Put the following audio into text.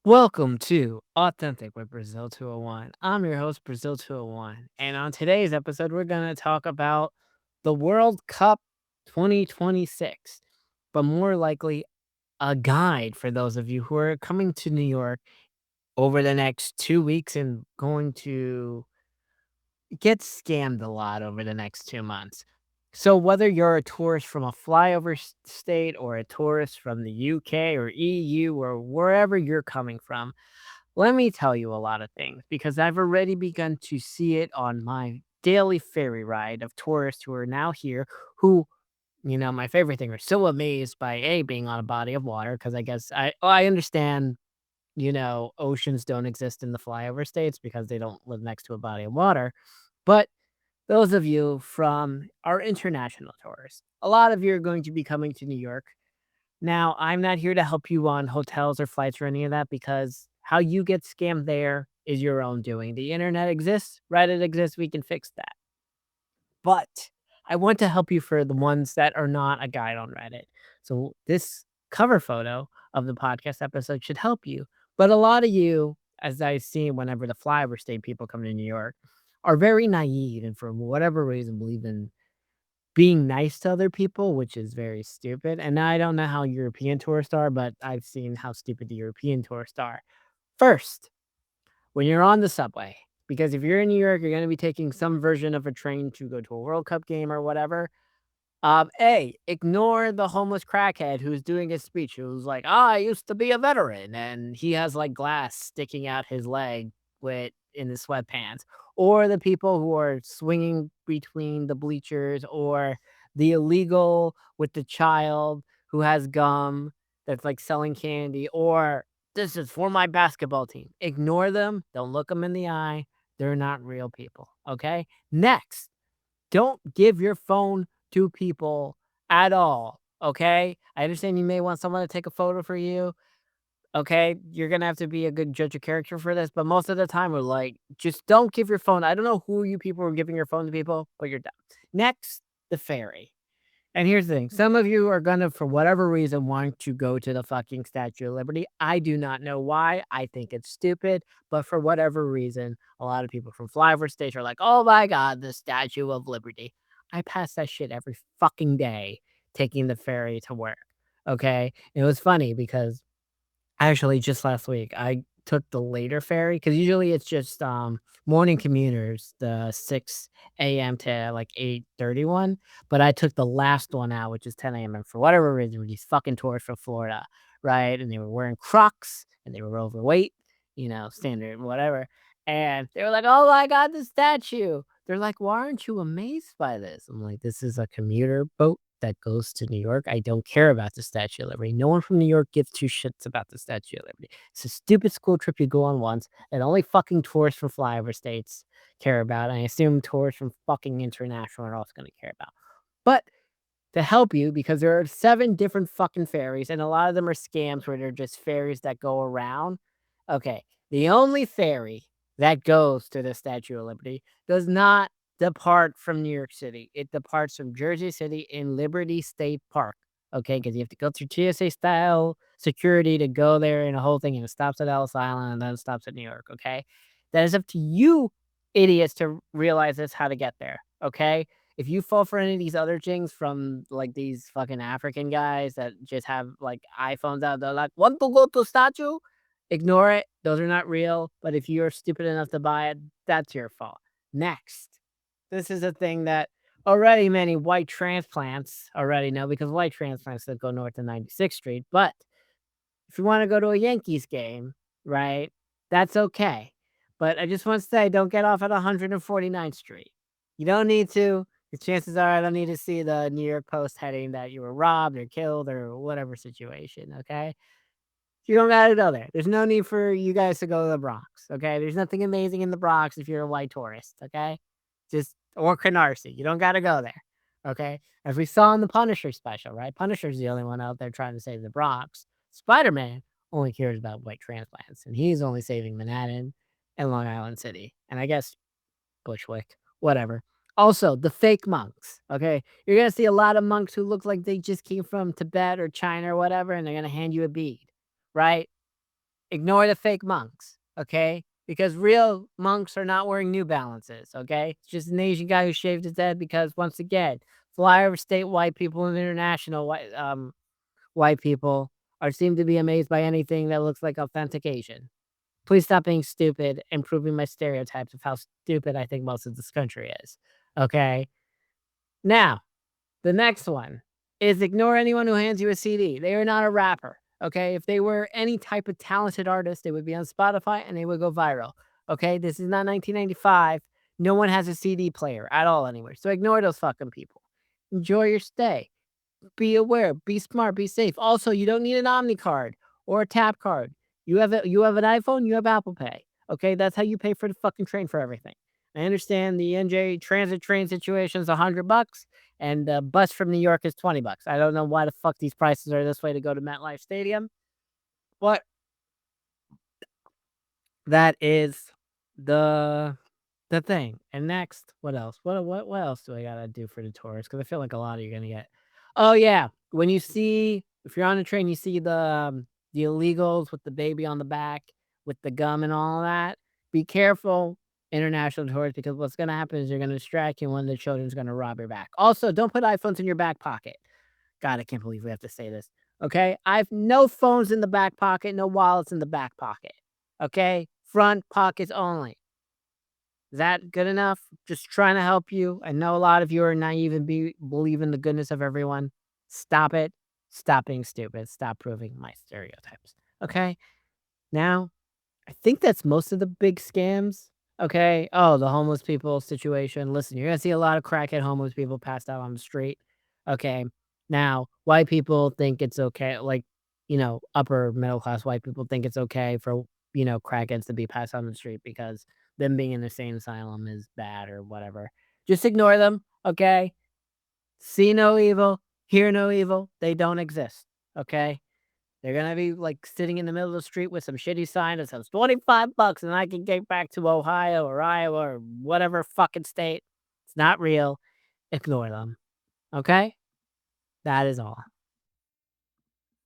Welcome to Authentic with Brazil 201. I'm your host, Brazil 201. And on today's episode, we're going to talk about the World Cup 2026, but more likely a guide for those of you who are coming to New York over the next 2 weeks and going to get scammed a lot over the next 2 months. So, whether you're a tourist from a flyover state or a tourist from the UK or EU or wherever you're coming from, let me tell you a lot of things because I've already begun to see it on my daily ferry ride of tourists who are now here who, my favorite thing are so amazed by being on a body of water because I guess I understand, oceans don't exist in the flyover states because they don't live next to a body of water. But those of you from our international tourists, a lot of you are going to be coming to New York. Now, I'm not here to help you on hotels or flights or any of that because how you get scammed there is your own doing. The internet exists, Reddit exists, we can fix that. But I want to help you for the ones that are not a guide on Reddit. So this cover photo of the podcast episode should help you. But a lot of you, as I see whenever the flyover state people come to New York, are very naive and for whatever reason believe in being nice to other people, which is very stupid, and I don't know how European tourists are, but I've seen how stupid the European tourists are. First, when you're on the subway, because if you're in New York, you're gonna be taking some version of a train to go to a World Cup game or whatever. Ignore the homeless crackhead who's doing his speech, who's like, "I used to be a veteran," and he has, like, glass sticking out his leg with in his sweatpants, or the people who are swinging between the bleachers, or the illegal with the child who has gum that's, like, selling candy, or, "This is for my basketball team." Ignore them, don't look them in the eye, they're not real people, okay? Next, don't give your phone to people at all, okay? I understand you may want someone to take a photo for you, okay? You're gonna have to be a good judge of character for this, but most of the time we're like, just don't give your phone. I don't know who you people are giving your phone to people, but you're done. Next, the ferry. And here's the thing, some of you are gonna, for whatever reason, want to go to the fucking Statue of Liberty. I do not know why. I think it's stupid, but for whatever reason, a lot of people from flyover states are like, "Oh my god, the Statue of Liberty." I pass that shit every fucking day taking the ferry to work, okay? It was funny because actually, just last week, I took the later ferry because usually it's just, morning commuters, the 6 AM to, like, 8:31, but I took the last one out, which is 10 AM, and for whatever reason, these fucking tourists from Florida, right, and they were wearing Crocs, and they were overweight, standard whatever, and they were like, "Oh my god, the statue." They're like, "Why aren't you amazed by this?" I'm like, "This is a commuter boat that goes to New York. I don't care about the Statue of Liberty. No one from New York gives two shits about the Statue of Liberty. It's a stupid school trip you go on once, and only fucking tourists from flyover states care about. And I assume tourists from fucking international are also going to care about. But to help you, because there are 7 different fucking ferries, and a lot of them are scams where they're just ferries that go around. Okay, the only ferry that goes to the Statue of Liberty does not depart from New York City. It departs from Jersey City in Liberty State Park, okay, because you have to go through TSA style security to go there and the whole thing, and it stops at Ellis Island and then it stops at New York, okay? That is up to you idiots to realize this how to get there, okay? If you fall for any of these other things from, like, these fucking African guys that just have, like, iPhones out, they're like, "Want to go to statue?" Ignore it. Those are not real, but if you're stupid enough to buy it, that's your fault. Next, this is a thing that already many white transplants already know because white transplants that go north to 96th Street, but if you wanna go to a Yankees game, right, that's okay. But I just wanna say, don't get off at 149th Street. You don't need to. The chances are I don't need to see the New York Post heading that you were robbed or killed or whatever situation, okay? You don't gotta go there. There's no need for you guys to go to the Bronx, okay? There's nothing amazing in the Bronx if you're a white tourist, okay? Just or Canarsie, you don't gotta go there, okay? As we saw in the Punisher special, right? Punisher's the only one out there trying to save the Bronx. Spider-Man only cares about white transplants, and he's only saving Manhattan and Long Island City, and I guess Bushwick, whatever. Also, the fake monks, okay? You're gonna see a lot of monks who look like they just came from Tibet or China or whatever, and they're gonna hand you a bead, right? Ignore the fake monks, okay? Because real monks are not wearing New Balances, okay? It's just an Asian guy who shaved his head because, once again, flyover state white people and international white people are seem to be amazed by anything that looks like authentic Asian. Please stop being stupid and proving my stereotypes of how stupid I think most of this country is, okay? Now, the next one is ignore anyone who hands you a CD. They are not a rapper, okay? If they were any type of talented artist, they would be on Spotify and they would go viral, okay? This is not 1995. No one has a CD player at all anywhere. So ignore those fucking people. Enjoy your stay. Be aware, be smart, be safe. Also, you don't need an Omni card or a tap card. You have an iPhone, you have Apple Pay. Okay, that's how you pay for the fucking train for everything. I understand the NJ transit train situation is $100 and the bus from New York is $20. I don't know why the fuck these prices are this way to go to MetLife Stadium, but that is the the thing. And next, what else? What else do I gotta do for the tourists? Because I feel like a lot of you're gonna get. Oh yeah, when you see if you're on a train, you see the illegals with the baby on the back with the gum and all that. Be careful, international tourists, because what's gonna happen is you're gonna distract you, and one of the children's gonna rob your back. Also, don't put iPhones in your back pocket. God, I can't believe we have to say this. Okay, I've no phones in the back pocket, no wallets in the back pocket. Okay, front pockets only. Is that good enough? Just trying to help you. I know a lot of you are naive and believe in the goodness of everyone. Stop it. Stop being stupid. Stop proving my stereotypes. Okay? Now, I think that's most of the big scams. Okay. Oh, the homeless people situation. Listen, you're gonna see a lot of crackhead homeless people passed out on the street. Okay. Now, white people think it's okay, like, upper middle class white people think it's okay for, crackheads to be passed out on the street because them being in the sane asylum is bad or whatever. Just ignore them. Okay. See no evil, hear no evil. They don't exist. Okay. They're gonna be, like, sitting in the middle of the street with some shitty sign that says $25 and I can get back to Ohio or Iowa or whatever fucking state. It's not real. Ignore them, okay? That is all.